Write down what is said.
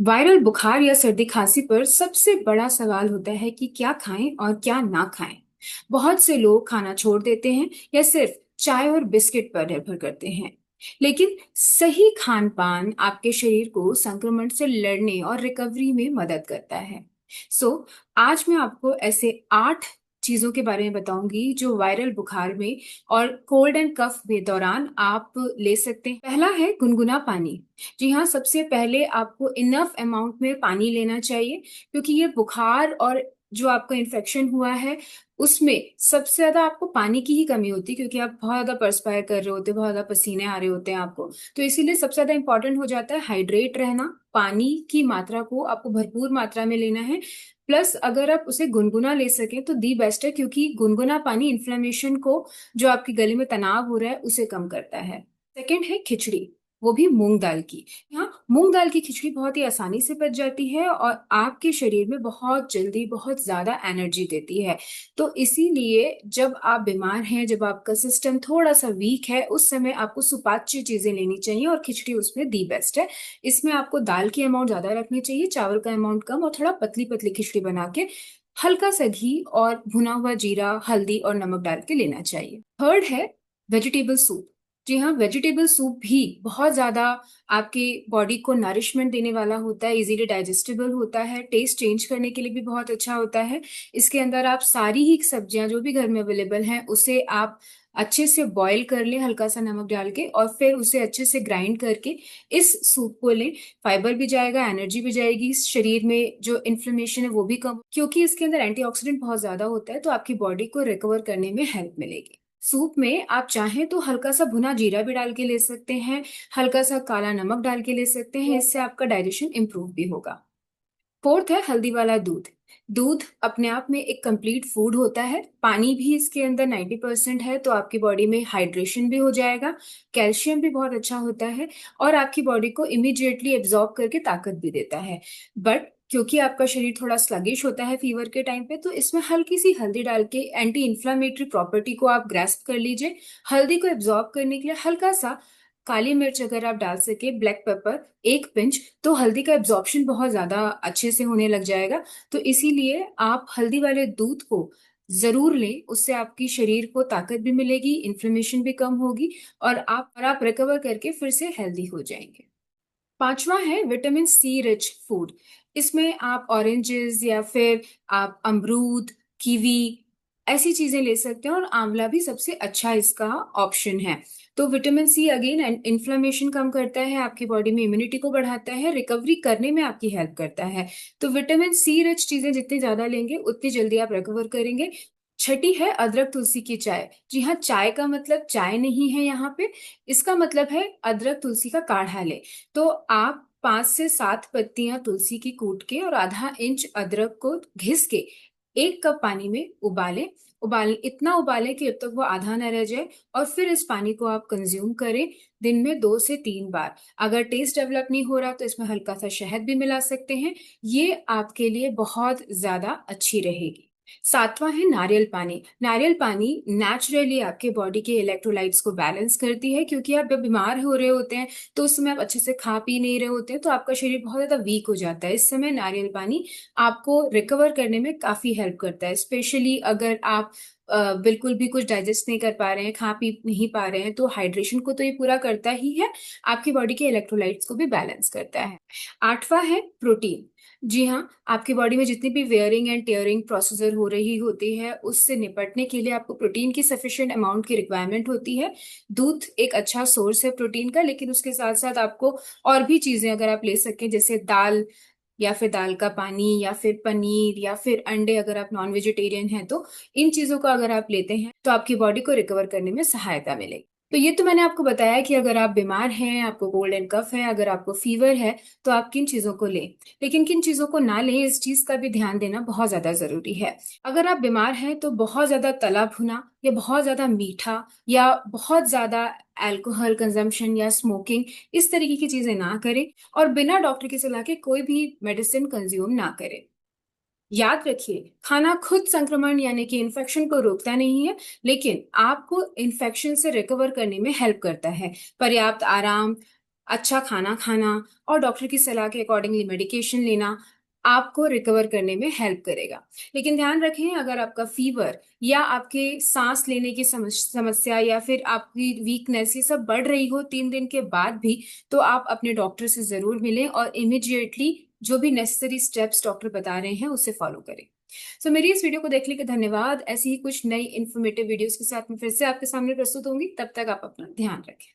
Viral बुखार या सर्दी खांसी पर सबसे बड़ा सवाल होता है कि क्या खाएं और क्या ना खाएं। बहुत से लोग खाना छोड़ देते हैं या सिर्फ चाय और बिस्किट पर निर्भर करते हैं। लेकिन सही खान पान आपके शरीर को संक्रमण से लड़ने और रिकवरी में मदद करता है। आज मैं आपको ऐसे 8 चीजों के बारे में बताऊंगी जो वायरल बुखार में और कोल्ड एंड कफ के दौरान आप ले सकते हैं। पहला है गुनगुना पानी। जी हाँ, सबसे पहले आपको इनफ अमाउंट में पानी लेना चाहिए, क्योंकि ये बुखार और जो आपका इन्फेक्शन हुआ है उसमें सबसे ज्यादा आपको पानी की ही कमी होती है, क्योंकि आप बहुत ज्यादा परस्पायर कर रहे होते हैं, बहुत ज्यादा पसीने आ रहे होते हैं आपको। तो इसीलिए सबसे ज्यादा इंपॉर्टेंट हो जाता है हाइड्रेट रहना। पानी की मात्रा को आपको भरपूर मात्रा में लेना है। प्लस अगर आप उसे गुनगुना ले सकें तो दी बेस्ट है, क्योंकि गुनगुना पानी इन्फ्लेमेशन को, जो आपके गले में तनाव हो रहा है, उसे कम करता है। सेकंड है खिचड़ी, वो भी मूंग दाल की। यहाँ मूंग दाल की खिचड़ी बहुत ही आसानी से पच जाती है और आपके शरीर में बहुत जल्दी बहुत ज्यादा एनर्जी देती है। तो इसीलिए जब आप बीमार हैं, जब आपका सिस्टम थोड़ा सा वीक है, उस समय आपको सुपाच्य चीजें लेनी चाहिए और खिचड़ी उसमें दी बेस्ट है। इसमें आपको दाल की अमाउंट ज्यादा रखनी चाहिए, चावल का अमाउंट कम, और थोड़ा पतली पतली खिचड़ी बना के हल्का सा घी और भुना हुआ जीरा, हल्दी और नमक डाल के लेना चाहिए। थर्ड है वेजिटेबल सूप। जी हाँ, वेजिटेबल सूप भी बहुत ज्यादा आपके बॉडी को नरिशमेंट देने वाला होता है, इजीली डाइजेस्टेबल होता है, टेस्ट चेंज करने के लिए भी बहुत अच्छा होता है। इसके अंदर आप सारी ही सब्जियां जो भी घर में अवेलेबल हैं उसे आप अच्छे से बॉईल कर लें हल्का सा नमक डाल के, और फिर उसे अच्छे से ग्राइंड करके इस सूप को लें। फाइबर भी जाएगा, एनर्जी भी जाएगी, शरीर में जो इन्फ्लेमेशन है वो भी कम, क्योंकि इसके अंदर एंटीऑक्सीडेंट बहुत ज्यादा होता है, तो आपकी बॉडी को रिकवर करने में हेल्प मिलेगी। सूप में आप चाहें तो हल्का सा भुना जीरा भी डाल के ले सकते हैं, हल्का सा काला नमक डाल के ले सकते हैं, इससे आपका डाइजेशन इंप्रूव भी होगा। फोर्थ है हल्दी वाला दूध। दूध अपने आप में एक कंप्लीट फूड होता है, पानी भी इसके अंदर 90% है, तो आपकी बॉडी में हाइड्रेशन भी हो जाएगा, कैल्शियम भी बहुत अच्छा होता है, और आपकी बॉडी को इमिडिएटली एब्जॉर्ब करके ताकत भी देता है। बट क्योंकि आपका शरीर थोड़ा स्लगिश होता है फीवर के टाइम पे, तो इसमें हल्की सी हल्दी डाल के एंटी इन्फ्लामेटरी प्रॉपर्टी को आप ग्रेस्प कर लीजिए। हल्दी को एब्जॉर्ब करने के लिए हल्का सा काली मिर्च अगर आप डाल सके, ब्लैक पेपर 1 पिंच, तो हल्दी का एब्जॉर्प्शन बहुत ज्यादा अच्छे से होने लग जाएगा। तो इसीलिए आप हल्दी वाले दूध को जरूर लें, उससे आपकी शरीर को ताकत भी मिलेगी, इन्फ्लेमेशन भी कम होगी, और आप रिकवर करके फिर से हेल्दी हो जाएंगे। पांचवा है विटामिन सी रिच फूड। इसमें आप ऑरेंजेस या फिर आप अमरूद, कीवी, ऐसी चीजें ले सकते हैं, और आंवला भी सबसे अच्छा इसका ऑप्शन है। तो विटामिन सी अगेन इन्फ्लेमेशन कम करता है, आपकी बॉडी में इम्यूनिटी को बढ़ाता है, रिकवरी करने में आपकी हेल्प करता है। तो विटामिन सी रिच चीजें जितनी ज्यादा लेंगे उतनी जल्दी आप रिकवर करेंगे। छठी है अदरक तुलसी की चाय। जी हाँ, चाय का मतलब चाय नहीं है यहाँ पे, इसका मतलब है अदरक तुलसी का काढ़ा ले। तो आप 5 से 7 पत्तियां तुलसी की कूट के और आधा इंच अदरक को घिस के 1 कप पानी में उबालें। इतना उबालें कि अब तक वो आधा न रह जाए, और फिर इस पानी को आप कंज्यूम करें दिन में 2 से 3 बार। अगर टेस्ट डेवलप नहीं हो रहा तो इसमें हल्का सा शहद भी मिला सकते हैं, ये आपके लिए बहुत ज्यादा अच्छी रहेगी। सातवां है नारियल पानी। नारियल पानी नेचुरली आपके बॉडी के इलेक्ट्रोलाइट्स को बैलेंस करती है, क्योंकि आप जब बीमार हो रहे होते हैं तो उस समय आप अच्छे से खा पी नहीं रहे होते हैं, तो आपका शरीर बहुत ज्यादा वीक हो जाता है। इस समय नारियल पानी आपको रिकवर करने में काफी हेल्प करता है, स्पेशली अगर आप बिल्कुल भी कुछ डाइजेस्ट नहीं कर पा रहे हैं, खा पी नहीं पा रहे हैं, तो हाइड्रेशन को तो ये पूरा करता ही है, आपकी बॉडी के इलेक्ट्रोलाइट्स को भी बैलेंस करता है। आठवां है प्रोटीन। जी हाँ, आपकी बॉडी में जितनी भी वेयरिंग एंड टेयरिंग प्रोसीजर हो रही होती है, उससे निपटने के लिए आपको प्रोटीन की सफिशिएंट अमाउंट की रिक्वायरमेंट होती है। दूध एक अच्छा सोर्स है प्रोटीन का, लेकिन उसके साथ साथ आपको और भी चीजें अगर आप ले सकें, जैसे दाल, या फिर दाल का पानी, या फिर पनीर, या फिर अंडे, अगर आप नॉन वेजिटेरियन हैं तो इन चीजों को अगर आप लेते हैं तो आपकी बॉडी को रिकवर करने में सहायता मिलेगी। तो ये तो मैंने आपको बताया कि अगर आप बीमार हैं, आपको कोल्ड एंड कफ है, अगर आपको फीवर है, तो आप किन चीजों को लें। लेकिन किन चीजों को ना लें, इस चीज का भी ध्यान देना बहुत ज्यादा जरूरी है। अगर आप बीमार हैं तो बहुत ज्यादा तला भुना या बहुत ज्यादा मीठा या बहुत ज्यादा अल्कोहल कंजम्पशन या स्मोकिंग, इस तरीके की चीजें ना करें, और बिना डॉक्टर की सलाह के कोई भी मेडिसिन कंज्यूम ना करें। याद रखिए, खाना खुद संक्रमण यानी कि इन्फेक्शन को रोकता नहीं है, लेकिन आपको इन्फेक्शन से रिकवर करने में हेल्प करता है। पर्याप्त आराम, अच्छा खाना खाना और डॉक्टर की सलाह के अकॉर्डिंगली मेडिकेशन लेना आपको रिकवर करने में हेल्प करेगा। लेकिन ध्यान रखें, अगर आपका फीवर या आपके सांस लेने की समस्या या फिर आपकी वीकनेस ये सब बढ़ रही हो 3 दिन के बाद भी, तो आप अपने डॉक्टर से जरूर मिलें और इमिडिएटली जो भी नेसेसरी स्टेप्स डॉक्टर बता रहे हैं उसे फॉलो करें। मेरी इस वीडियो को देखने के धन्यवाद। ऐसी ही कुछ नई इन्फॉर्मेटिव वीडियोस के साथ मैं फिर से आपके सामने प्रस्तुत होंगी। तब तक आप अपना ध्यान रखें।